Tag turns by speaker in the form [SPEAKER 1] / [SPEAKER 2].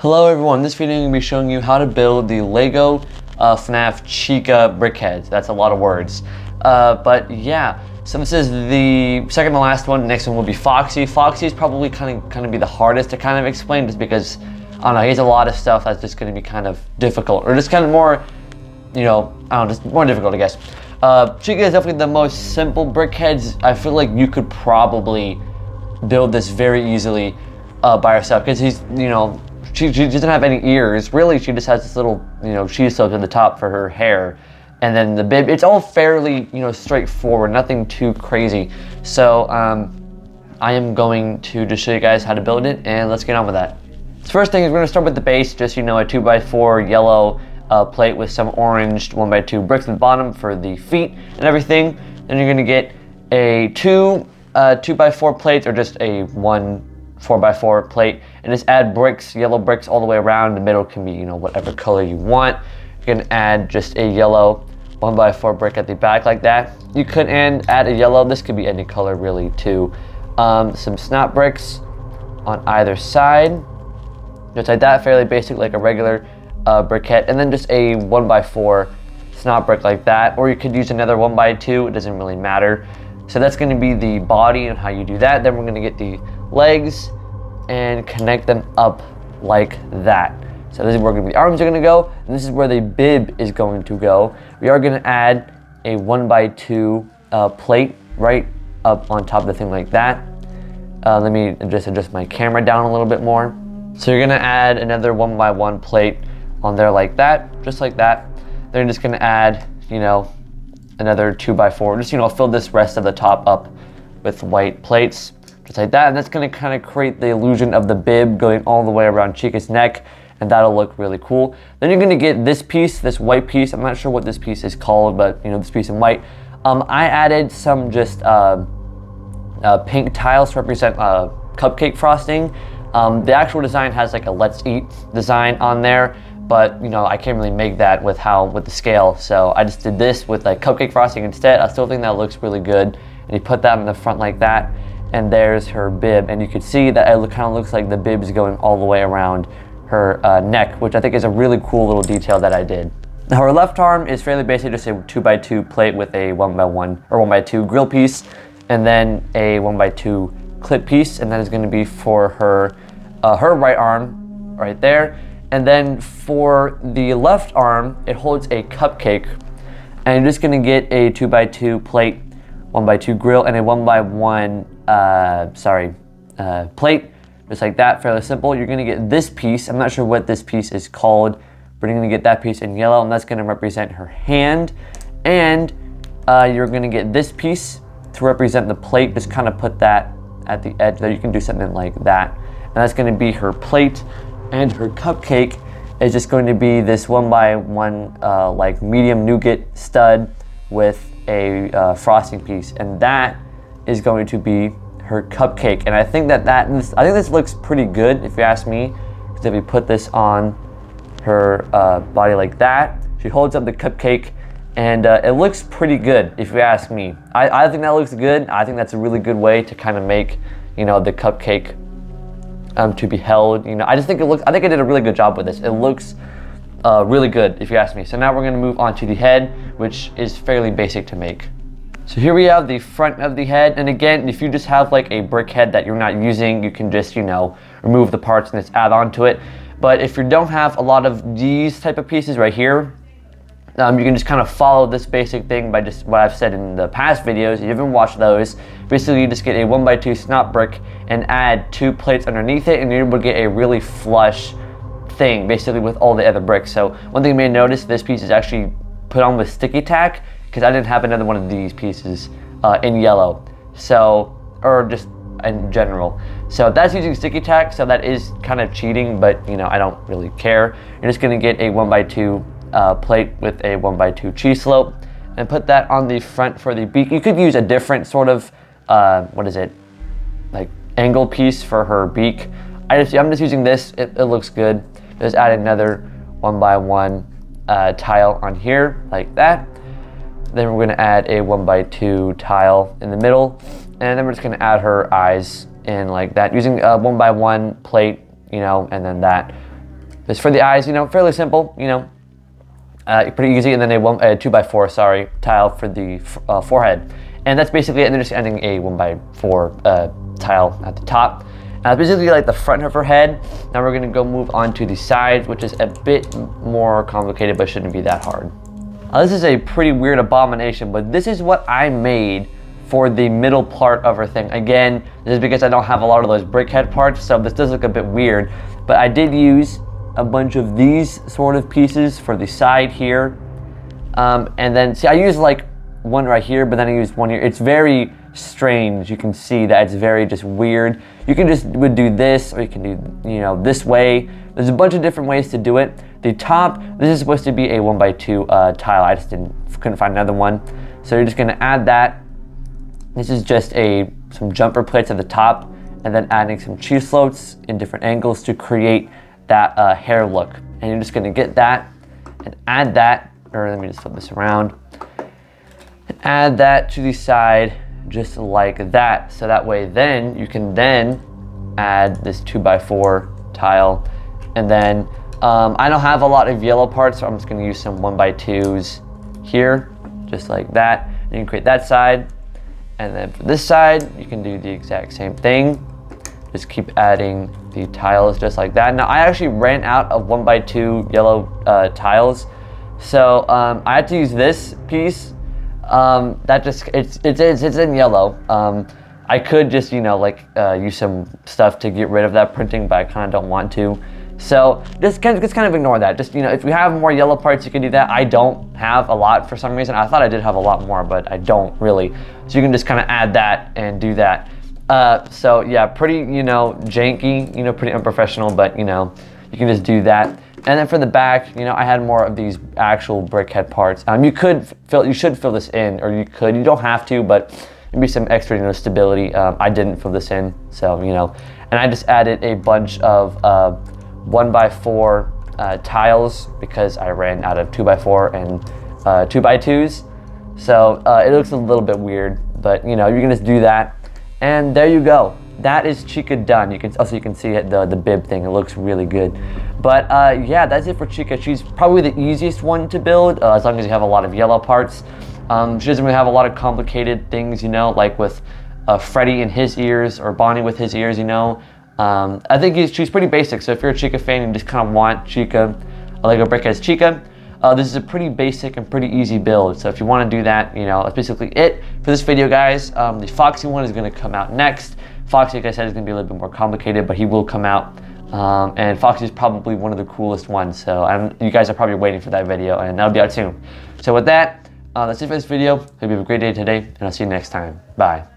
[SPEAKER 1] Hello everyone, in this video I'm going to be showing you how to build the LEGO FNAF Chica BrickHeads. That's a lot of words. But yeah, so this is the second to last one. The next one will be Foxy. Foxy is probably kind of be the hardest to kind of explain just because, I don't know, he has a lot of stuff that's just going to be kind of difficult. Or just kind of more, you know, I don't know, just more difficult I guess. Chica is definitely the most simple BrickHeads. I feel like you could probably build this very easily by yourself because he's, you know, she doesn't have any ears. Really, she just has this little, you know, cheese soap at the top for her hair. And then the bib, it's all fairly, you know, straightforward, nothing too crazy. So I am going to just show you guys how to build it, and let's get on with that. So first thing is we're gonna start with the base, just, you know, a 2x4 yellow plate with some orange 1x2 bricks at the bottom for the feet and everything. Then you're gonna get a two 2x4 plates or just a 1 4x4 plate, and just add bricks, yellow bricks all the way around. The middle can be, you know, whatever color you want. You can add just a yellow 1x4 brick at the back like that. You could add a yellow, this could be any color really too. Some snap bricks on either side, just like that, fairly basic like a regular briquette, and then just a 1x4 snap brick like that, or you could use another 1x2, it doesn't really matter. So that's going to be the body and how you do that. Then we're going to get the legs and connect them up like that. So this is where the arms are going to go, and this is where the bib is going to go. We are going to add a 1x2 plate right up on top of the thing like that. Let me just adjust my camera down a little bit more. So you're going to add another 1x1 plate on there like that, just like that. Then you're just going to add, you know, another 2x4, just, you know, fill this rest of the top up with white plates, just like that. And that's going to kind of create the illusion of the bib going all the way around Chica's neck, and that'll look really cool. Then you're going to get this piece, this white piece. I'm not sure what this piece is called, but, you know, this piece in white. I added some just pink tiles to represent cupcake frosting. The actual design has like a Let's Eat design on there, but, you know, I can't really make that with the scale, so I just did this with like cupcake frosting instead. I still think that looks really good, and you put that in the front like that, and there's her bib, and you can see that it kind of looks like the bib is going all the way around her neck, which I think is a really cool little detail that I did. Now her left arm is fairly basic, just a 2x2 plate with a 1x1 or 1x2 grill piece, and then a 1x2 clip piece, and that is going to be for her right arm right there. And then for the left arm, it holds a cupcake, and you're just gonna get a 2x2 plate, 1x2 grill, and a 1x1 plate, just like that, fairly simple. You're gonna get this piece, I'm not sure what this piece is called, but you're gonna get that piece in yellow, and that's gonna represent her hand. And you're gonna get this piece to represent the plate, just kind of put that at the edge there. You can do something like that, and that's gonna be her plate. And her cupcake is just going to be this 1x1 like medium nougat stud with a frosting piece, and that is going to be her cupcake. And I think I think this looks pretty good if you ask me, because if you put this on her body like that, she holds up the cupcake, and it looks pretty good if you ask me. I think that looks good. I think that's a really good way to kind of make, you know, the cupcake to be held. You know, I think I did a really good job with this. It looks really good if you ask me. So now we're going to move on to the head, which is fairly basic to make. So here we have the front of the head, and again, if you just have like a brick head that you're not using, you can just, you know, remove the parts and just add on to it. But if you don't have a lot of these type of pieces right here, you can just kind of follow this basic thing by just what I've said in the past videos. If you haven't watched those, basically you just get a 1x2 snap brick and add 2 plates underneath it, and you're able to get a really flush thing, basically with all the other bricks. So one thing you may notice, this piece is actually put on with sticky tack, because I didn't have another one of these pieces in yellow, so, or just in general. So that's using sticky tack, so that is kind of cheating, but, you know, I don't really care. You're just gonna get a 1x2 plate with a 1x2 cheese slope, and put that on the front for the beak. You could use a different sort of what is it, like angle piece for her beak. I'm just using this. It looks good. Just add another 1x1 tile on here like that. Then we're going to add a 1x2 tile in the middle, and then we're just going to add her eyes in like that using a 1x1 plate, you know, and then that. Just for the eyes, you know, fairly simple, you know, pretty easy. And then a 2x4, sorry, tile for the forehead. And that's basically it. And then just adding a 1x4 tile at the top. Basically like the front of her head. Now we're gonna go move on to the sides, which is a bit more complicated, but shouldn't be that hard. This is a pretty weird abomination, but this is what I made for the middle part of her thing. Again, this is because I don't have a lot of those brickhead parts, so this does look a bit weird, but I did use a bunch of these sort of pieces for the side here. And then, see, I used like one right here, but then I used one here. It's very strange. You can see that it's very just weird. You can just would do this, or you can do, you know, this way. There's a bunch of different ways to do it. The top, this is supposed to be a 1x2 tile. I just couldn't find another one. So you're just gonna add that. This is just some jumper plates at the top, and then adding some cheese floats in different angles to create that hair look. And you're just gonna get that and add that, or let me just flip this around, and add that to the side just like that. So that way then you can then add this 2x4 tile. And then I don't have a lot of yellow parts, so I'm just gonna use some 1x2s here, just like that. And you can create that side. And then for this side, you can do the exact same thing. Just keep adding the tiles just like that. Now I actually ran out of 1x2 yellow tiles. So I had to use this piece. That just, it's in yellow. I could just, you know, like use some stuff to get rid of that printing, but I kind of don't want to. So just kind of ignore that. Just, you know, if you have more yellow parts, you can do that. I don't have a lot for some reason. I thought I did have a lot more, but I don't really. So you can just kind of add that and do that. So yeah, pretty, you know, janky, you know, pretty unprofessional, but you know, you can just do that. And then for the back, you know, I had more of these actual brickhead parts. You should fill this in, or you don't have to, but maybe some extra, you know, stability. I didn't fill this in, so, you know, and I just added a bunch of 1x4 tiles because I ran out of 2x4 and 2x2s. So it looks a little bit weird, but you know, you can just do that. And there you go. That is Chica done. You can see it, the bib thing. It looks really good. But yeah, that's it for Chica. She's probably the easiest one to build as long as you have a lot of yellow parts. She doesn't really have a lot of complicated things, you know, like with Freddy and his ears, or Bonnie with his ears, you know. I think she's pretty basic. So if you're a Chica fan and you just kind of want Chica, a Lego Brickhead's Chica, this is a pretty basic and pretty easy build. So if you want to do that, you know, that's basically it for this video, guys. The Foxy one is going to come out next. Foxy, like I said, is going to be a little bit more complicated, but he will come out. And Foxy is probably one of the coolest ones. So you guys are probably waiting for that video, and that'll be out soon. So with that, that's it for this video. Hope you have a great day today, and I'll see you next time. Bye.